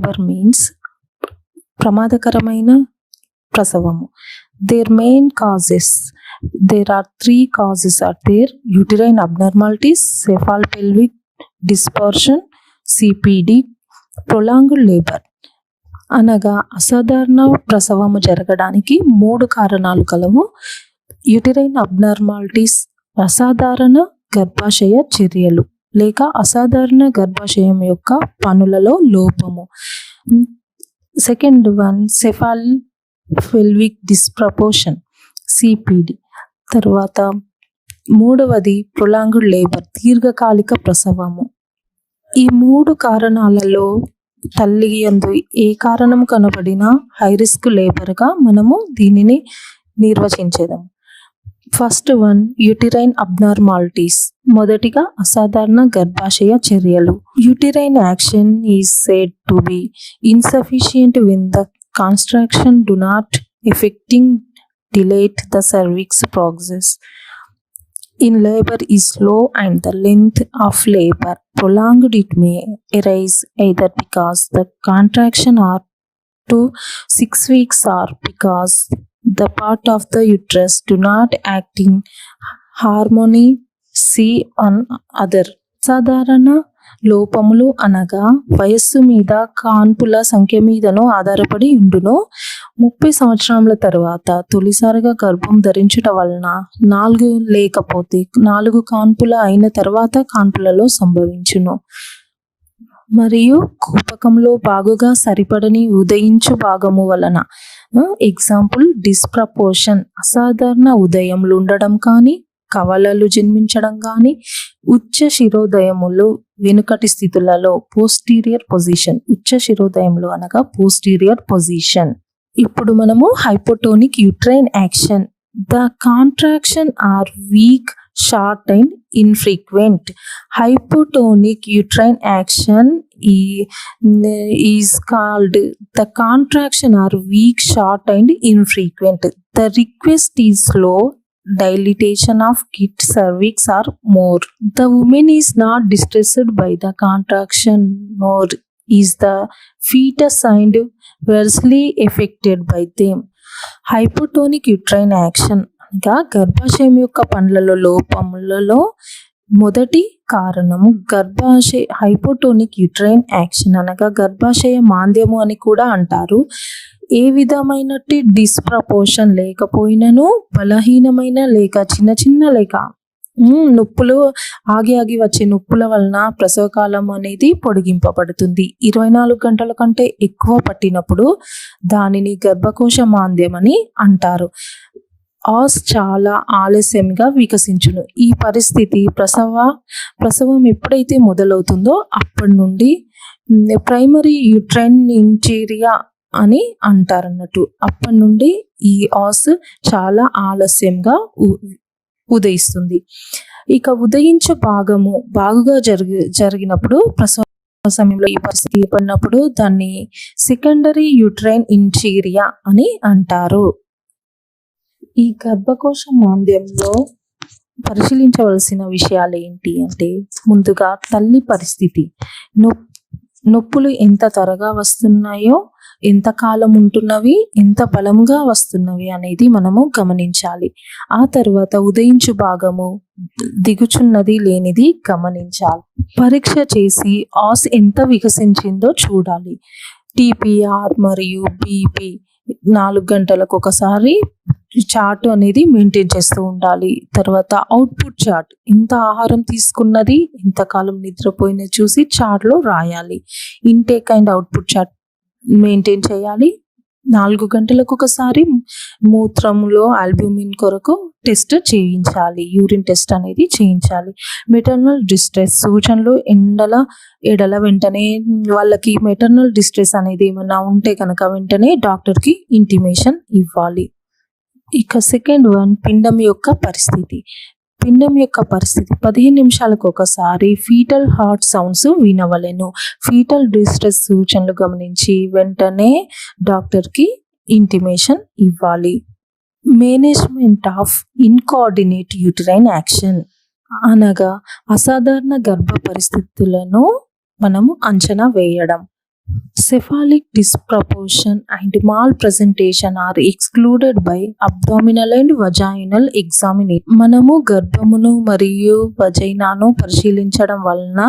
Labour means ప్రమాదకరమైన ప్రసవము. Their main causes, there are 3 causes are there: uterine abnormalities, cephalopelvic distortion, CPD, prolonged labor. అనగా అసాధారణ ప్రసవము జరగడానికి 3 కారణాలు కలవు. యూటరైన్ అబ్నార్మాలిటీస్, అసాధారణ గర్భాశయ చర్యలు లేక అసాధారణ గర్భాశయం యొక్క పనులలో లోపము. Second one cephalopelvic disproportion, CPD. తర్వాత మూడవది ప్రొలాంగ్డ్ లేబర్, దీర్ఘకాలిక ప్రసవము. ఈ 3 కారణాలలో తల్లి యందు ఏ కారణం కనబడినా హై రిస్క్ లేబర్గా మనము దీనిని నిర్వచించేదాము. ఫస్ట్ వన్ యూటరైన్ అబ్నార్మాలిటీస్, మొదటిగా అసాధారణ గర్భాశయ చర్యలు. Uterine action is said to be insufficient when the construction do not effecting delete the cervix progress in labor is low and the length of labor prolonged. It may arise either because the contraction are to 6 weeks or because the part of the uterus do not act in harmony see on other. సాధారణ లోపములు అనగా వయస్సు మీద కాన్పుల సంఖ్య మీదనో ఆధారపడి ఉండును. 30 సంవత్సరాల తర్వాత తొలిసారిగా గర్భం ధరించడం వలన 4 లేకపోతే 4 కాన్పుల అయిన తర్వాత కాన్పులలో సంభవించును. మరియు కూపకంలో బాగుగా సరిపడని ఉదయించు భాగము వలన, ఎగ్జాంపుల్ డిస్ప్రపోర్షన్, అసాధారణ ఉదయములు ఉండడం కానీ, కవలలు జన్మించడం కానీ, ఉచ్చ శిరోదయములు వెనుకటి స్థితులలో పోస్టీరియర్ పొజిషన్, ఉచ్చ శిరోదయములు అనగా పోస్టీరియర్ పొజిషన్. ఇప్పుడు మనము hypotonic uterine action. The contraction are weak, short and infrequent. Hypotonic uterine action is called the contraction are weak, short and infrequent. The request is slow, dilatation of kid cervix or more. The woman is not distressed by the contraction, nor is the fetus and adversely affected by them. Hypotonic uterine action అనగా గర్భాశయం యొక్క పండ్లలో లోపములలో మొదటి కారణము hypotonic uterine action అనగా గర్భాశయ మాంద్యము అని కూడా అంటారు. ఏ విధమైన డిస్ప్రపోర్షన్ లేకపోయినను బలహీనమైన లేక చిన్న లేక నొప్పులు ఆగి వచ్చే నొప్పుల వలన ప్రసవకాలం అనేది పొడిగింపబడుతుంది. 24 గంటల కంటే ఎక్కువ పట్టినప్పుడు దానిని గర్భకోశ మాంద్యం అని అంటారు. ఆస్ చాలా ఆలస్యంగా వికసించును. ఈ పరిస్థితి ప్రసవం ఎప్పుడైతే మొదలవుతుందో అప్పటి నుండి ప్రైమరీ యూట్రైన్ ఇంటీరియా అని అంటారన్నట్టు. అప్పటి నుండి ఈ ఆస్ చాలా ఆలస్యంగా ఉదయిస్తుంది. ఇక ఉదయించే భాగము బాగుగా జరిగినప్పుడు ప్రసవ సమయంలో ఈ పరిస్థితి ఏర్పడినప్పుడు దాన్ని సెకండరీ యూట్రైన్ ఇంటీరియా అని అంటారు. ఈ గర్భకోశ మాంద్యంలో పరిశీలించవలసిన విషయాలు ఏంటి అంటే, ముందుగా తల్లి పరిస్థితి, నొప్పులు ఎంత త్వరగా వస్తున్నాయో, ఎంత కాలం ఉంటున్నవి, ఎంత బలంగా వస్తున్నవి అనేది మనము గమనించాలి. ఆ తర్వాత ఉదయించు భాగము దిగుచున్నది లేనిది గమనించాలి. పరీక్ష చేసి ఆస్ ఎంత వికసించిందో చూడాలి. టీపీఆర్ మరియు బీపీ 4 గంటలకు ఒకసారి చార్ట్ అనేది మెయింటైన్ చేస్తూ ఉండాలి. తర్వాత అవుట్పుట్ చార్ట్, ఎంత ఆహారం తీసుకున్నది, ఎంతకాలం నిద్రపోయినది చూసి చార్ట్లో రాయాలి. Intake and output chart maintain చేయాలి. 4 గంటలకు ఒకసారి మూత్రంలో ఆల్బ్యూమిన్ కొరకు టెస్ట్ చేయించాలి, యూరిన్ టెస్ట్ అనేది చేయించాలి. మెటర్నల్ డిస్ట్రెస్ సూచనలు ఎడల వెంటనే వాళ్ళకి మెటర్నల్ డిస్ట్రెస్ అనేది ఏమైనా ఉంటే కనుక వెంటనే డాక్టర్కి ఇంటిమేషన్ ఇవ్వాలి. ఇక సెకండ్ వన్ పిండం యొక్క పరిస్థితి. పిండం యొక్క పరిస్థితి 15 నిమిషాలకు ఒకసారి ఫీటల్ హార్ట్ సౌండ్స్ వినవలెను. ఫీటల్ డిస్ట్రెస్ సూచనలు గమనించి వెంటనే డాక్టర్కి ఇంటిమేషన్ ఇవ్వాలి. Management of incoordinate uterine action అనగా అసాధారణ గర్భ పరిస్థితులను మనము అంచనా వేయడం. Cephalic disproportion and malpresentation are excluded by abdominal and vaginal examination. మనము గర్భమును మరియు వజైనాను పరిశీలించడం వలన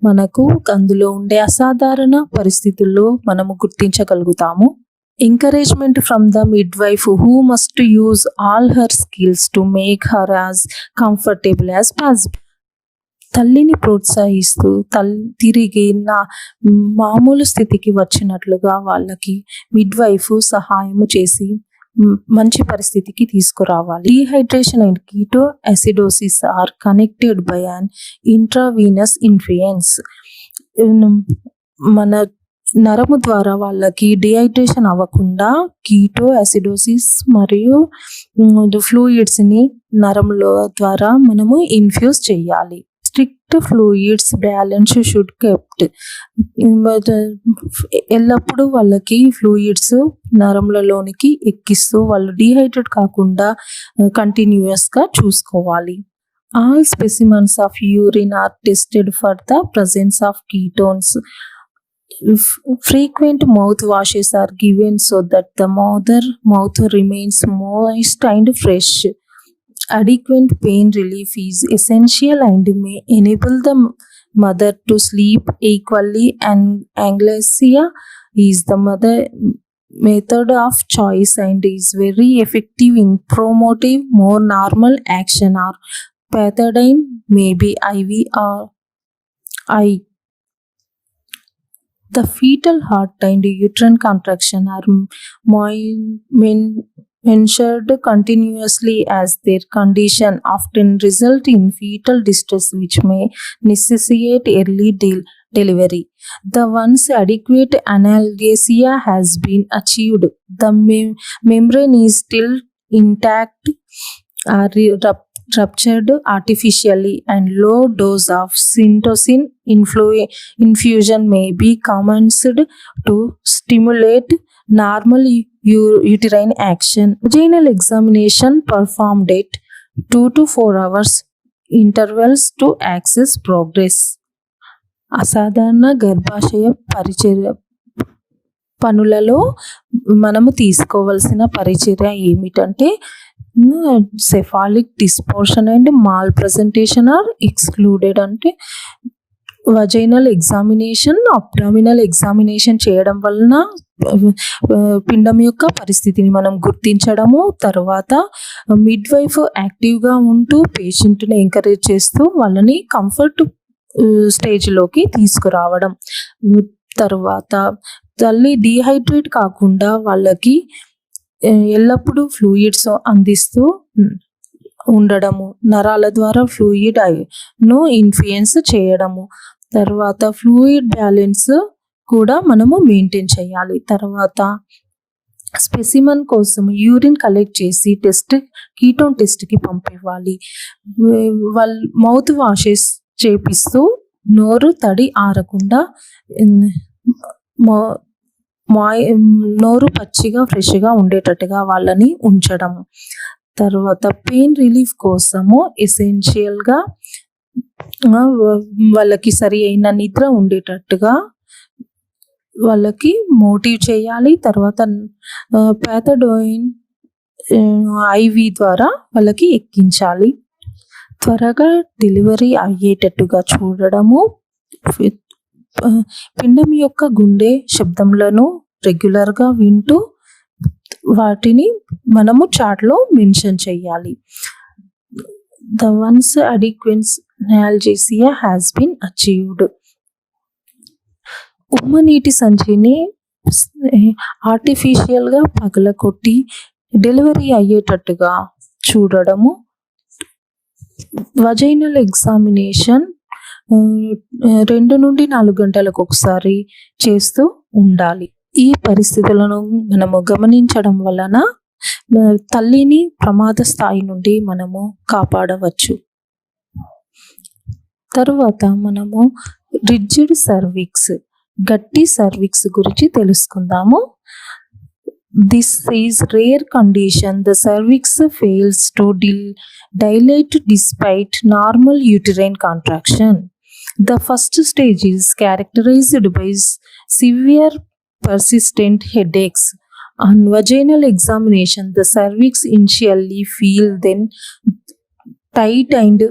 మనకు అందులో ఉండే అసాధారణ పరిస్థితుల్లో మనము గుర్తించగలుగుతాము. Encouragement from the midwife who must use all her skills to make her as comfortable as possible. తల్లిని ప్రోత్సహిస్తూ తిరిగి మామూలు స్థితికి వచ్చినట్లుగా వాళ్ళకి మిడ్వైఫ్ సహాయము చేసి మంచి పరిస్థితికి తీసుకురావాలి. Dehydration and keto acidosis are connected by an intravenous influence. మన నరము ద్వారా వాళ్ళకి డిహైడ్రేషన్ అవ్వకుండా కీటో అసిడోసిస్ మరియు ఫ్లూయిడ్స్ని నరములో ద్వారా మనము ఇన్ఫ్యూజ్ చేయాలి. Strict fluids balance should kept. ఎల్లప్పుడూ వాళ్ళకి ఫ్లూయిడ్స్ నరములలోనికి ఎక్కిస్తూ వాళ్ళు డీహైడ్రేట్ కాకుండా కంటిన్యూస్గా చూసుకోవాలి. All specimens of urine or tested for the presence of ketones. Frequent mouth washes are given so that the mouth remains moist and fresh. Adequate pain relief is essential and may enable the mother to sleep equally, and anglesia is the method of choice and is very effective in promoting more normal action or pathogen, maybe IV or I. The fetal heart and uterine contraction are mentioned continuously as their condition often result in fetal distress which may necessitate early delivery. The once adequate analgesia has been achieved, the membrane is still intact or ruptured artificially, and low dose of syntocin infusion may be commenced to stimulate normal uterine action. Vaginal examination performed at 2 to 4 hours intervals to assess progress. అసాధారణ గర్భాశయ పరిచర్య పనులలో మనము తీసుకోవాల్సిన పరిచర్య ఏమిటంటే cephalic disproportion and malpresentation are excluded. అంటే vaginal examination, abdominal examination చేయడం వలన పిండం యొక్క పరిస్థితిని మనం గుర్తించడము, తర్వాత మిడ్వైఫ్ యాక్టివ్గా ఉంటూ పేషెంట్ని ఎంకరేజ్ చేస్తూ వాళ్ళని కంఫర్ట్ స్టేజ్లోకి తీసుకురావడం, తర్వాత తల్లి డీహైడ్రేట్ కాకుండా వాళ్ళకి ఎల్లప్పుడూ ఫ్లూయిడ్స్ అందిస్తూ ఉండడము, నరాల ద్వారా ఫ్లూయిడ్ ను ఇన్ఫ్లుయెన్స్ చేయడము, తర్వాత ఫ్లూయిడ్ బ్యాలెన్స్ కూడా మనము మెయింటైన్ చేయాలి. తర్వాత స్పెసిమన్ కోసం యూరిన్ కలెక్ట్ చేసి కీటోన్ టెస్ట్కి పంపివ్వాలి. వాళ్ళ మౌత్ వాషెస్ చేపిస్తూ నోరు తడి ఆరకుండా నోరు పచ్చిగా ఫ్రెష్గా ఉండేటట్టుగా వాళ్ళని ఉంచడము. తర్వాత పెయిన్ రిలీఫ్ కోసము ఎసెన్షియల్గా వాళ్ళకి సరి అయిన నిద్ర ఉండేటట్టుగా వాళ్ళకి మోటివ్ చేయాలి. తర్వాత ప్యాథడోయిన్ ఐవి ద్వారా వాళ్ళకి ఎక్కించాలి. త్వరగా డెలివరీ అయ్యేటట్టుగా చూడడము, పిండం యొక్క గుండె శబ్దములను రెగ్యులర్గా వింటూ వాటిని మనము చార్ట్లో మెన్షన్ చేయాలి. The once adequate analgesia has been achieved. ఉమ్మనీటి సంచిని ఆర్టిఫిషియల్గా పగలకొట్టి డెలివరీ అయ్యేటట్టుగా చూడడము, వజైనల్ ఎగ్జామినేషన్ 2 నుండి 4 గంటలకు ఒకసారి చేస్తూ ఉండాలి. ఈ పరిస్థితులను మనము గమనించడం వలన తల్లిని ప్రమాద స్థాయి నుండి మనము కాపాడవచ్చు. తరువాత మనము రిజిడ్ సర్విక్స్, గట్టి సర్విక్స్ గురించి తెలుసుకుందాము. This is rare condition. The cervix fails to dilate despite normal uterine contraction. The first stage is characterized by severe persistent headaches. On vaginal examination, the cervix initially feel then tight and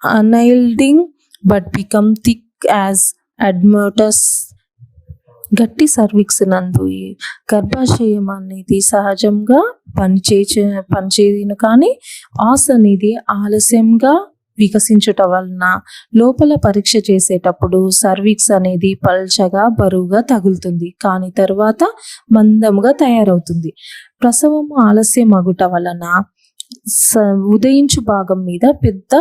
unyielding but become thick as admetus. గట్టి cervix నందు ఈ గర్భాశయం అనేది సహజంగా పనిచేయను కానీ ఆస్ అనేది ఆలస్యంగా వికసించుట వలన లోపల పరీక్ష చేసేటప్పుడు సర్విక్స్ అనేది పల్చగా బరువుగా తగులుతుంది కానీ తర్వాత మందంగా తయారవుతుంది. ప్రసవం ఆలస్యం అగుట వలన ఉదయించు భాగం మీద పెద్ద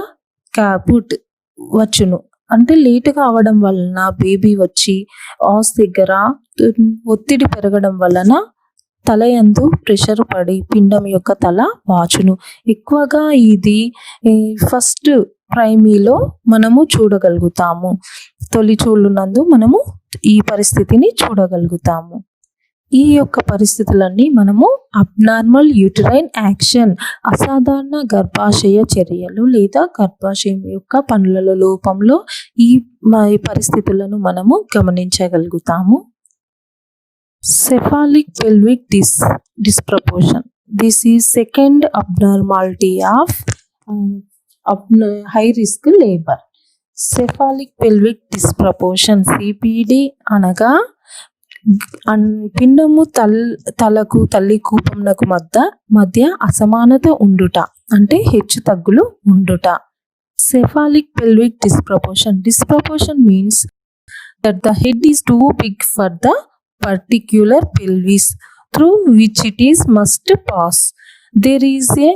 క్యాపుట్ వచ్చును. అంటే లేటుగా అవడం వలన బేబీ వచ్చి ఆస్ దగ్గర ఒత్తిడి పెరగడం వలన తల యందు ప్రెషర్ పడి పిండం యొక్క తల వాచును. ఎక్కువగా ఇది ఫస్ట్ ప్రైమీలో మనము చూడగలుగుతాము. తొలి చూళ్ళు నందు మనము ఈ పరిస్థితిని చూడగలుగుతాము. ఈ యొక్క పరిస్థితులన్నీ మనము అబ్నార్మల్ యూటరైన్ యాక్షన్, అసాధారణ గర్భాశయ చర్యలు లేదా గర్భాశయం యొక్క పనుల లోపంలో ఈ పరిస్థితులను మనము గమనించగలుగుతాము. Cephalic pelvic disproportion. This is second abnormality of high risk labor. Cephalic pelvic disproportion CPD అనగా పిండము తలకు తల్లి కూపంనకు మధ్య అసమానత ఉండుట అంటే హెచ్చు తగ్గులు ఉండుట. Cephalic pelvic disproportion means that the head is too big for the particular pelvis through which it is must pass. There is a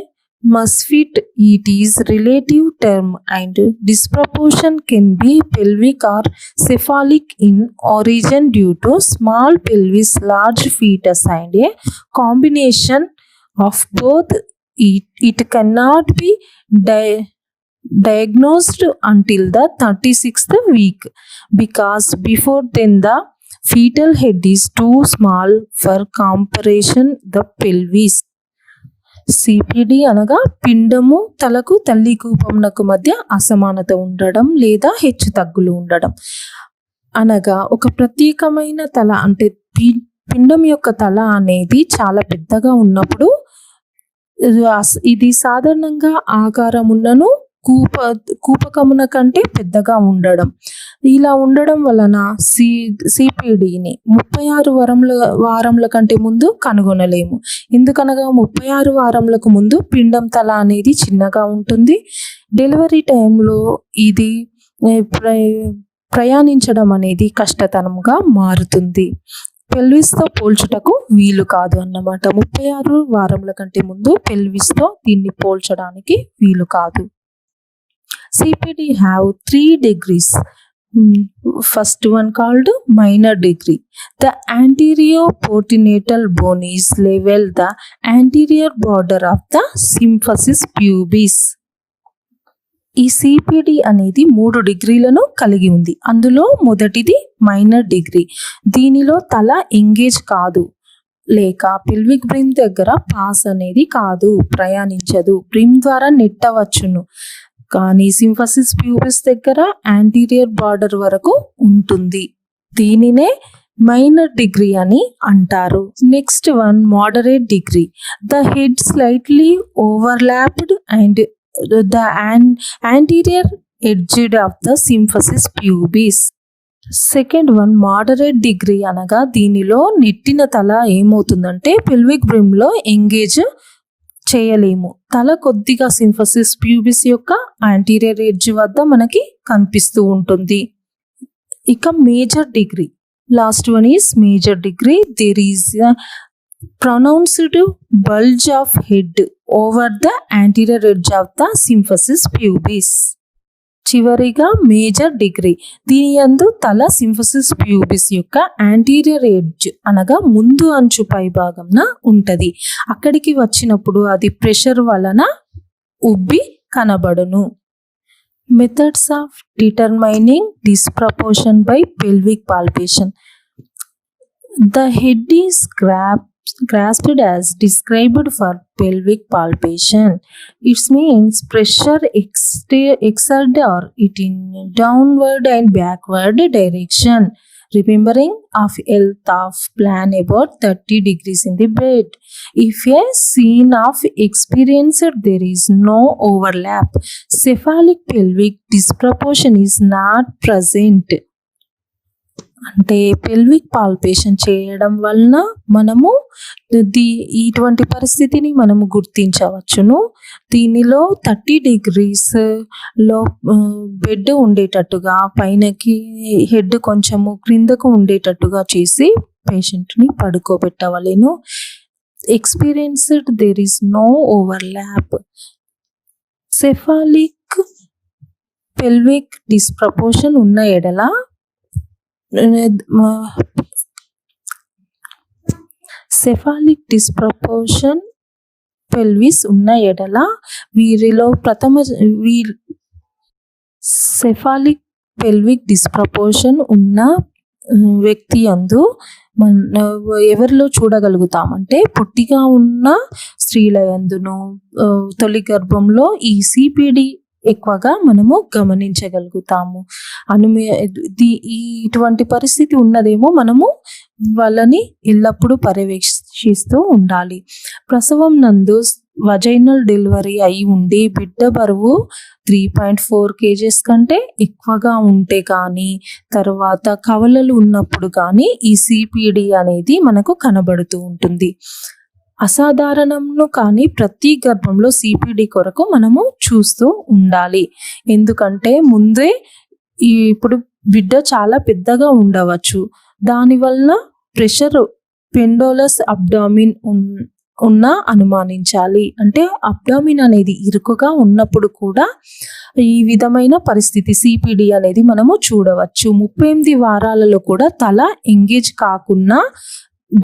misfit, it is relative term, and disproportion can be pelvic or cephalic in origin due to small pelvis, large fetus, and a combination of both. It cannot be diagnosed until the 36th week because before then the fetal head is too small for comparison the pelvis. CPD అనగా పిండము తలకు తల్లి కూపంనకు మధ్య అసమానత ఉండడం లేదా హెచ్చు తగ్గులు ఉండడం అనగా ఒక ప్రత్యేకమైన తల అంటే పిండం యొక్క తల అనేది చాలా పెద్దగా ఉన్నప్పుడు ఇది సాధారణంగా ఆకారమున్నను కూపకమున కంటే పెద్దగా ఉండడం. ఇలా ఉండడం వలన సిపిడిని 36 వారముల కంటే ముందు కనుగొనలేము. ఎందుకనగా 36 వారములకు ముందు పిండం తల అనేది చిన్నగా ఉంటుంది. డెలివరీ టైంలో ఇది ప్రయాణించడం అనేది కష్టతరంగా మారుతుంది. పెల్విస్తో పోల్చుటకు వీలు కాదు అన్నమాట. 36 వారముల కంటే ముందు పెల్విస్తో దీన్ని పోల్చడానికి వీలు కాదు. CPD have 3 degrees. First one called minor degree. The anterior postnatal bone is level the anterior border of the symphysis pubis. ఈ సిపిడి అనేది 3 డిగ్రీలను కలిగి ఉంది. అందులో మొదటిది మైనర్ డిగ్రీ. దీనిలో తల ఎంగేజ్ కాదు లేక పెల్విక్ బ్రిమ్ దగ్గర పాస్ అనేది కాదు, ప్రయాణించదు. బ్రిమ్ ద్వారా నెట్టవచ్చును కానీ సింఫసిస్ ప్యూబిస్ దగ్గర యాంటీరియర్ బార్డర్ వరకు ఉంటుంది. దీనినే మైనర్ డిగ్రీ అని అంటారు. Next one moderate degree. The head slightly overlapped and the anterior edged of the symphysis pubis. Second one moderate degree అనగా దీనిలో నెట్టిన తల ఏమవుతుందంటే పెల్విక్ బ్రిమ్లో ఎంగేజ్ చేయలేము. తల కొద్దిగా సింఫసిస్ ప్యూబిస్ యొక్క యాంటీరియర్ ఎడ్జ్ వద్ద మనకి కనిపిస్తూ ఉంటుంది. ఇక major degree, last one is major degree. There is pronounced bulge of head over the anterior edge of the symphysis pubis. చివరిగా మేజర్ డిగ్రీ. దీని యందు తల సింఫసిస్ ప్యూబిస్ యొక్క యాంటీరియర్ ఎడ్జ్ అనగా ముందు అంచు పై భాగంన ఉంటది. అక్కడికి వచ్చినప్పుడు అది ప్రెషర్ వలన ఉబ్బి కనబడును. Methods of determining disproportion by pelvic palpation. The head is grasped as described for pelvic palpation. It means pressure exerted or it in downward and backward direction. remembering of health of plan about 30 degrees in the bed. If a scene of experienced there is no overlap, cephalic pelvic disproportion is not present. అంటే pelvic palpation చేయడం వలన మనము ఇటువంటి పరిస్థితిని మనము గుర్తించవచ్చును. దీనిలో 30 degreesలో bed ఉండేటట్టుగా, పైనకి హెడ్ కొంచెము క్రిందకు ఉండేటట్టుగా చేసి పేషెంట్ని పడుకోబెట్టవలెను. Experienced there is no overlap. Cephalic pelvic disproportion ఉన్న ఎడల సెఫాలిక్ డిస్ప్రపోర్షన్ పెల్విస్ ఉన్న ఎడల వీరిలో సెఫాలిక్ పెల్విక్ డిస్ప్రపోర్షన్ ఉన్న వ్యక్తి యందు ఎవరిలో చూడగలుగుతామంటే పొట్టిగా ఉన్న స్త్రీల యందును తొలి గర్భంలో ఈ సిపిడి ఎక్కువగా మనము గమనించగలుగుతాము. ఇటువంటి పరిస్థితి ఉన్నదేమో మనము వాళ్ళని ఎల్లప్పుడూ పర్యవేక్షిస్తూ ఉండాలి. ప్రసవం నందు వజైనల్ డెలివరీ అయి ఉండి బిడ్డ బరువు 3.4 kgs కంటే ఎక్కువగా ఉంటే కానీ, తర్వాత కవలలు ఉన్నప్పుడు కానీ ఈ సిపిడి అనేది మనకు కనబడుతూ ఉంటుంది. అసాధారణంను కానీ ప్రతి గర్భంలో సిపిడి కొరకు మనము చూస్తూ ఉండాలి. ఎందుకంటే ముందే ఇప్పుడు బిడ్డ చాలా పెద్దగా ఉండవచ్చు. దానివల్ల ప్రెషర్ పెండోలస్ అబ్డామిన్ ఉన్న అనుమానించాలి. అంటే అబ్డామిన్ అనేది ఇరుకుగా ఉన్నప్పుడు కూడా ఈ విధమైన పరిస్థితి సిపిడి అనేది మనము చూడవచ్చు. 38 వారాలలో కూడా తల ఎంగేజ్ కాకుండా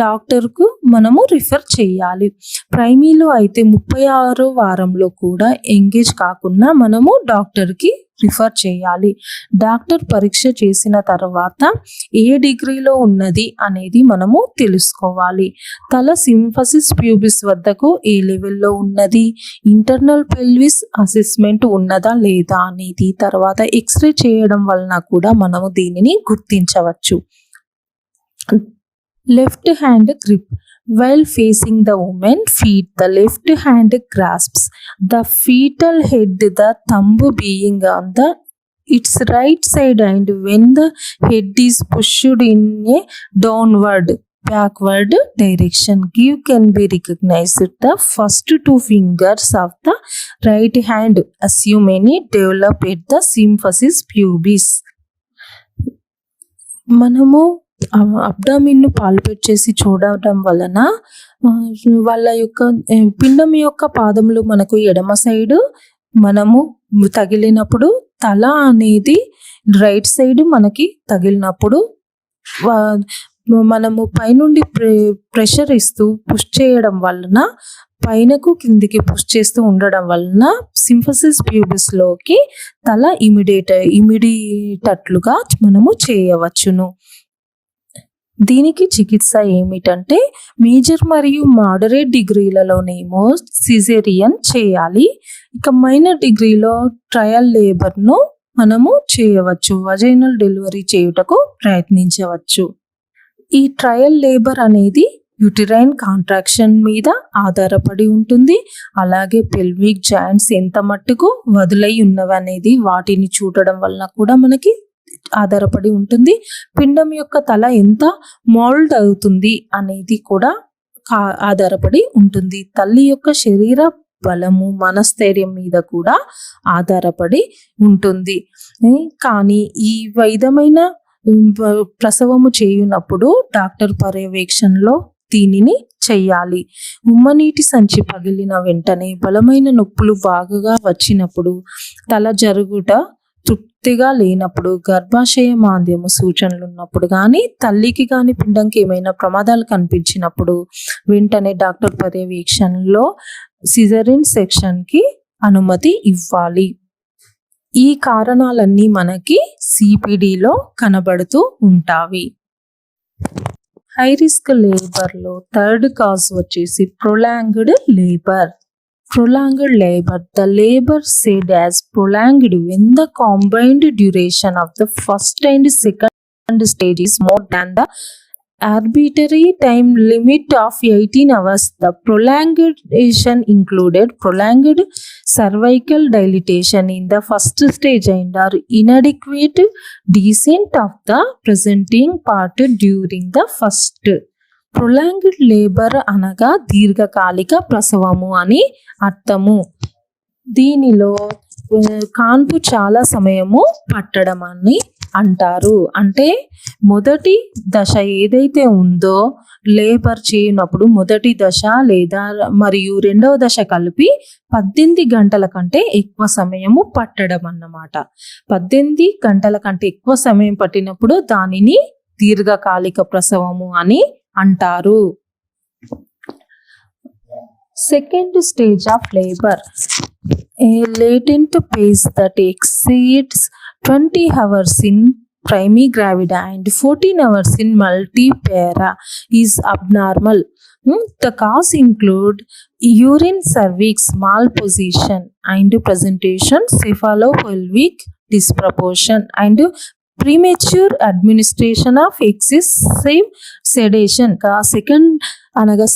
డాక్టర్కు మనము రిఫర్ చేయాలి. ప్రైమీలో అయితే 36 వారంలో కూడా ఎంగేజ్ కాకుండా మనము డాక్టర్కి రిఫర్ చేయాలి. డాక్టర్ పరీక్ష చేసిన తర్వాత ఏ డిగ్రీలో ఉన్నది అనేది మనము తెలుసుకోవాలి. తల సింఫసిస్ ప్యూబిస్ వద్దకు ఏ లెవెల్లో ఉన్నది, ఇంటర్నల్ పెల్విస్ అసెస్మెంట్ ఉన్నదా లేదా అనేది, తర్వాత ఎక్స్రే చేయడం వలన కూడా మనము దీనిని గుర్తించవచ్చు. Left hand grip. While facing the woman feet, the left hand grasps the fetal head, the thumb being on its right side, and when the head is pushed in a backward direction, can be recognized the first 2 fingers of the right hand. Assume any develop at the symphysis pubis. మనము అబ్డామిన్ను palpate చేసి చూడటం వలన వాళ్ళ యొక్క పిండం యొక్క పాదములు మనకు ఎడమ సైడు మనము తగిలినప్పుడు, తల అనేది రైట్ సైడ్ మనకి తగిలినప్పుడు మనము పైనుండి ప్రెషర్ ఇస్తూ పుష్ చేయడం వలన, పైనకు కిందికి పుష్ చేస్తూ ఉండడం వలన సింఫసిస్ ప్యూబిస్లోకి తల ఇమిడేటట్లుగా మనము చేయవచ్చును. దీనికి చికిత్స ఏమిటంటే మేజర్ మరియు మోడరేట్ డిగ్రీలలోనేమో సిజేరియన్ చేయాలి. ఇక మైనర్ డిగ్రీలో ట్రయల్ లేబర్ను మనము చేయవచ్చు, వజైనల్ డెలివరీ చేయుటకు ప్రయత్నించవచ్చు. ఈ ట్రయల్ లేబర్ అనేది యూటిరైన్ కాంట్రాక్షన్ మీద ఆధారపడి ఉంటుంది. అలాగే పెల్విక్ జాయింట్స్ ఎంత మట్టుకు వదులై ఉన్నవి అనేది వాటిని చూడడం వలన కూడా మనకి ఆధారపడి ఉంటుంది. పిండం యొక్క తల ఎంత మోల్డ్ అవుతుంది అనేది కూడా ఆధారపడి ఉంటుంది. తల్లి యొక్క శరీర బలము, మనస్థైర్యం మీద కూడా ఆధారపడి ఉంటుంది. కానీ ఈ విధమైన ప్రసవము చేయునప్పుడు డాక్టర్ పర్యవేక్షణలో దీనిని చెయ్యాలి. ఉమ్మనీటి సంచి పగిలిన వెంటనే, బలమైన నొప్పులు బాగా వచ్చినప్పుడు, తల జరుగుట తృప్తిగా లేనప్పుడు, గర్భాశయ మాంద్యము సూచనలు ఉన్నప్పుడు కానీ, తల్లికి కానీ పిండంకి ఏమైనా ప్రమాదాలు కనిపించినప్పుడు వెంటనే డాక్టర్ పర్యవేక్షణలో సిజరిన్ సెక్షన్కి అనుమతి ఇవ్వాలి. ఈ కారణాలన్నీ మనకి సిపిడిలో కనబడుతూ ఉంటాయి. హై రిస్క్ లేబర్లో థర్డ్ కాజ్ వచ్చేసి prolonged labour. Prolonged labor. The labor said as prolonged when the combined duration of the first and second stage is more than the arbitrary time limit of 18 hours. The prolongation included prolonged cervical dilatation in the first stage and are inadequate descent of the presenting part during the first. Prolonged labour అనగా దీర్ఘకాలిక ప్రసవము అని అర్థము. దీనిలో కాన్పు చాలా సమయము పట్టడం అని అంటారు. అంటే మొదటి దశ ఏదైతే ఉందో లేబర్ చేయనప్పుడు మొదటి దశ లేదా మరియు రెండవ దశ కలిపి 18 గంటల కంటే ఎక్కువ సమయము పట్టడం అన్నమాట. 18 గంటల కంటే ఎక్కువ సమయం పట్టినప్పుడు దానిని దీర్ఘకాలిక ప్రసవము అని అంటారు. Second stage of labour, a latent phase that exceeds 20 hours in primigravida and 14 hours in multipara is abnormal. The cause include urine cervix malposition and presentation, cephalopelvic disproportion and premature administration of excessive sedation.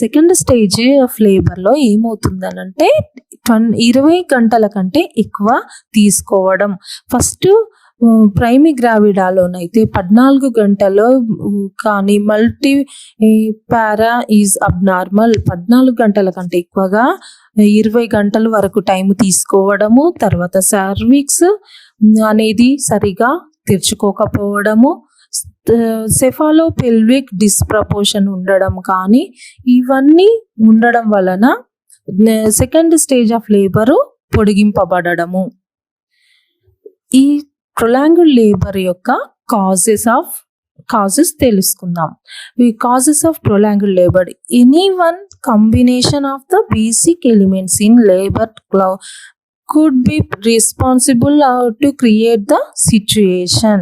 Second stage of లేబర్లో ఏమవుతుందనంటే 20 గంటల కంటే ఎక్కువ తీసుకోవడం. First ప్రైమిగ్రావిడాలోనైతే 14 గంటలు కానీ multi para is abnormal. 14 గంటల కంటే ఎక్కువగా 20 గంటల వరకు టైం తీసుకోవడము. తర్వాత సర్విక్స్ అనేది సరిగా తెరుచుకోకపోవడము, సెఫాలోపెల్విక్ డిస్ప్రపోర్షన్ ఉండడం కానీ ఇవన్నీ ఉండడం వలన సెకండ్ స్టేజ్ ఆఫ్ లేబరు పొడిగింపబడము. ఈ ప్రొలాంగ్డ్ లేబర్ యొక్క కాజెస్ తెలుసుకుందాం. ఈ causes of prolonged labour, any one combination of the basic elements in labour could be responsible to create the situation.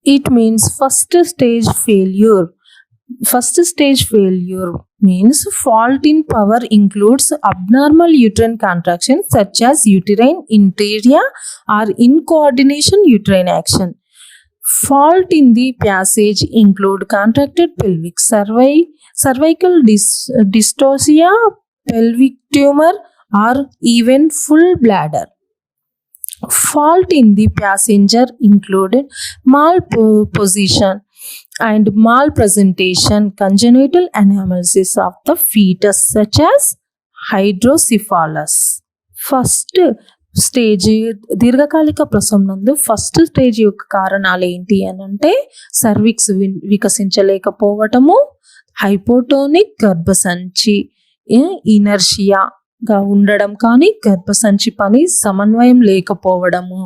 It means first stage failure. First stage failure means fault in power includes abnormal uterine contractions such as uterine interior or incoordination uterine action. Fault in the passage include contracted pelvic, cervical dystocia, pelvic tumor or even full bladder. Fault in the passenger included malposition and malpresentation, congenital anomalies of the fetus such as hydrocephalus. First stage దీర్ఘకాలిక ప్రసవం నందు first stage యొక్క కారణాలు ఏంటి అని అంటే cervix వికసించలేకపోవటము, hypotonic గర్భసంచి, ఇనర్షియాగా ఉండడం కానీ గర్భసంచి పని సమన్వయం లేకపోవడము,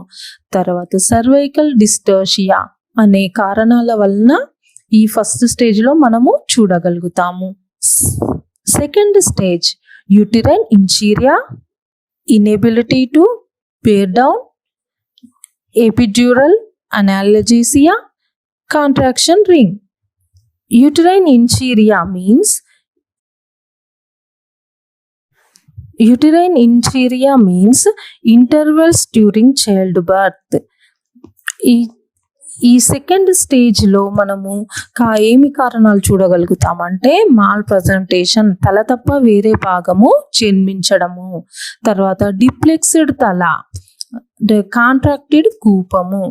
తర్వాత సర్వైకల్ డిస్టోషియా అనే కారణాల వలన ఈ ఫస్ట్ స్టేజ్లో మనము చూడగలుగుతాము. సెకండ్ స్టేజ్ యూటరైన్ ఇన్షీరియా, inability to bear down, epidural analgesia, contraction ring. Uterine insuria means intervals during childbirth. ఈ సెకండ్ స్టేజ్లో మనము ఏమి కారణాలు చూడగలుగుతామంటే మాల్ ప్రజెంటేషన్, తల తప్ప వేరే భాగము జన్మించడము, తర్వాత డిప్లెక్స్డ్ తల, కాంట్రాక్టెడ్ కూపము,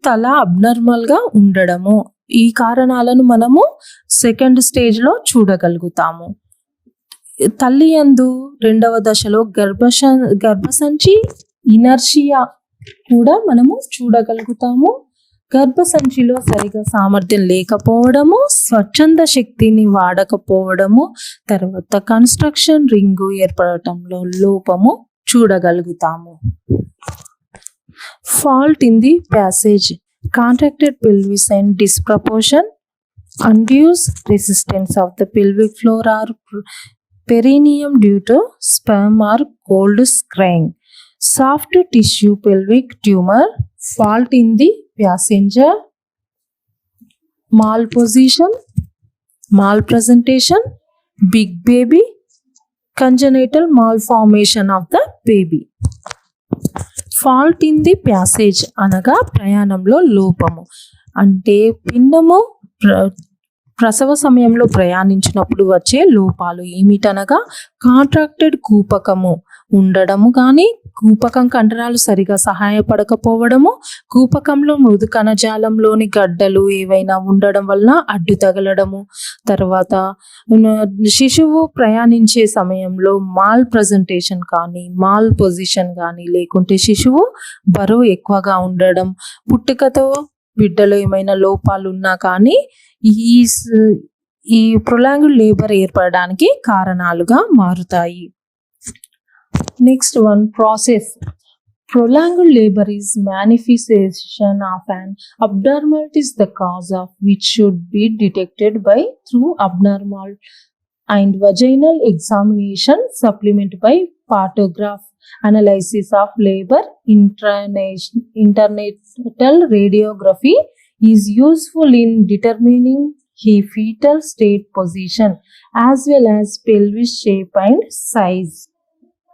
తల అబ్నార్మల్గా ఉండడము, ఈ కారణాలను మనము సెకండ్ స్టేజ్లో చూడగలుగుతాము. తల్లి యందు రెండవ దశలో గర్భసంచి ఇనర్షియా కూడా మనము చూడగలుగుతాము. గర్భసంచిలో సరిగా సామర్థ్యం లేకపోవడము, స్వచ్ఛంద శక్తిని వాడకపోవడము, తర్వాత కన్స్ట్రక్షన్ రింగు ఏర్పడటంలో లోపము చూడగలుగుతాము. Fault in the passage, contracted pelvis and disproportion, undue resistance of the pelvic floor or perineum due to sperm or cold screen, soft tissue pelvic tumor, fault in the passenger, malposition, malpresentation, big baby, congenital malformation of the baby. Fault in the passage అనగా ప్రయాణంలో లోపము. అంటే పిండము ప్రసవ సమయంలో ప్రయాణించినప్పుడు వచ్చే లోపాలు ఏమిటనగా contracted కూపకము ఉండడము, కానీ కూపకం కండరాలు సరిగా సహాయపడకపోవడము, కూపకంలో మృదు కణజాలంలోని గడ్డలు ఏవైనా ఉండడం వలన అడ్డు తగలడము, తర్వాత శిశువు ప్రయాణించే సమయంలో మాల్ ప్రజెంటేషన్ కానీ మాల్ పొజిషన్ కానీ, లేకుంటే శిశువు బరువు ఎక్కువగా ఉండడం, పుట్టుకతో బిడ్డలో ఏమైనా లోపాలు ఉన్నా కానీ ఈ ప్రొలాంగ్డ్ లేబర్ ఏర్పడడానికి కారణాలుగా మారుతాయి. Next one, process. Prolonged labor is manifestation of an abnormality is the cause of which should be detected by through abnormal and vaginal examination supplement by partograph analysis of labor. Internatal radiography is useful in determining the fetal state position as well as pelvis shape and size.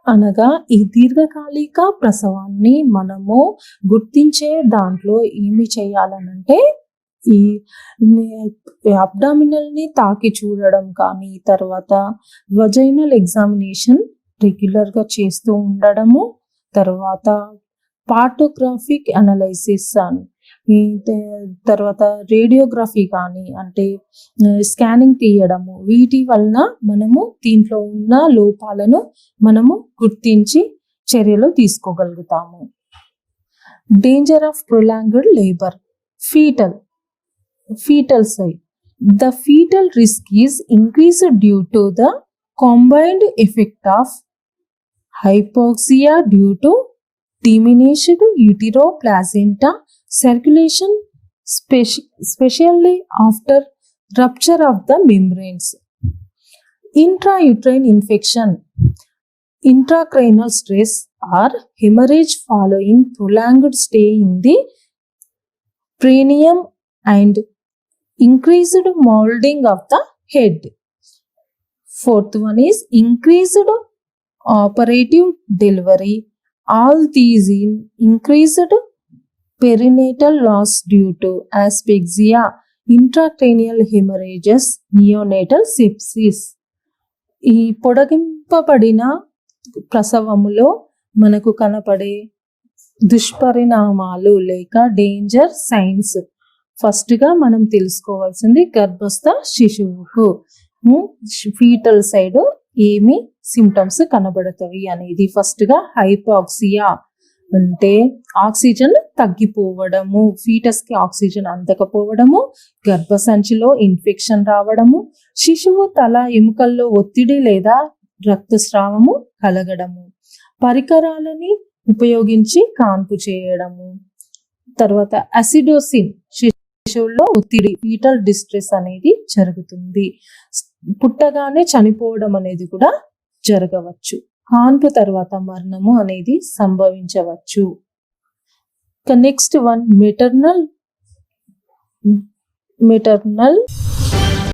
అనగా ఈ దీర్ఘకాలిక ప్రసవాన్ని మనము గుర్తించే దాంట్లో ఏమి చేయాలనంటే ఈ అబ్డామినల్ని తాకి చూడడం కానీ, తర్వాత వజైనల్ ఎగ్జామినేషన్ రెగ్యులర్గా చేస్తూ ఉండడము, తర్వాత పార్టోగ్రాఫిక్ అనాలైసిస్ అని, తర్వాత రేడియోగ్రఫీ కానీ అంటే స్కానింగ్ తీయడము, వీటి వలన మనము దీంట్లో ఉన్న లోపాలను మనము గుర్తించి చర్యలు తీసుకోగలుగుతాము. Danger of prolonged labour. Fetal side. The fetal risk is increased due to the combined effect of hypoxia due to diminished uteroplacenta circulation, especially after rupture of the membranes. Intrauterine infection, intracranial stress or hemorrhage following prolonged stay in the perineum and increased molding of the head. Fourth one is increased operative delivery. All these increased perinatal loss due to asphyxia, intracranial hemorrhages, neonatal sepsis. ఈ పొడిగింపబడిన ప్రసవములో మనకు కనపడే దుష్పరిణామాలు లేక danger science. ఫస్ట్గా మనం తెలుసుకోవాల్సింది గర్భస్థ శిశువుకు foetal side ఏమి సిమ్టమ్స్ కనబడతాయి అనేది. ఫస్ట్గా హైపాక్సియా అంటే ఆక్సిజన్ తగ్గిపోవడము, ఫీటస్కి ఆక్సిజన్ అందకపోవడము, గర్భసంచిలో ఇన్ఫెక్షన్ రావడము, శిశువు తల ఎముకల్లో ఒత్తిడి లేదా రక్తస్రావము కలగడము, పరికరాలని ఉపయోగించి కాన్పు చేయడము, తర్వాత అసిడోసిన్ శిశువుల్లో ఒత్తిడి ఫీటల్ డిస్ట్రెస్ అనేది జరుగుతుంది, పుట్టగానే చనిపోవడం అనేది కూడా జరగవచ్చు, కాన్పు తర్వాత మరణము అనేది సంభవించవచ్చు. Next one, maternal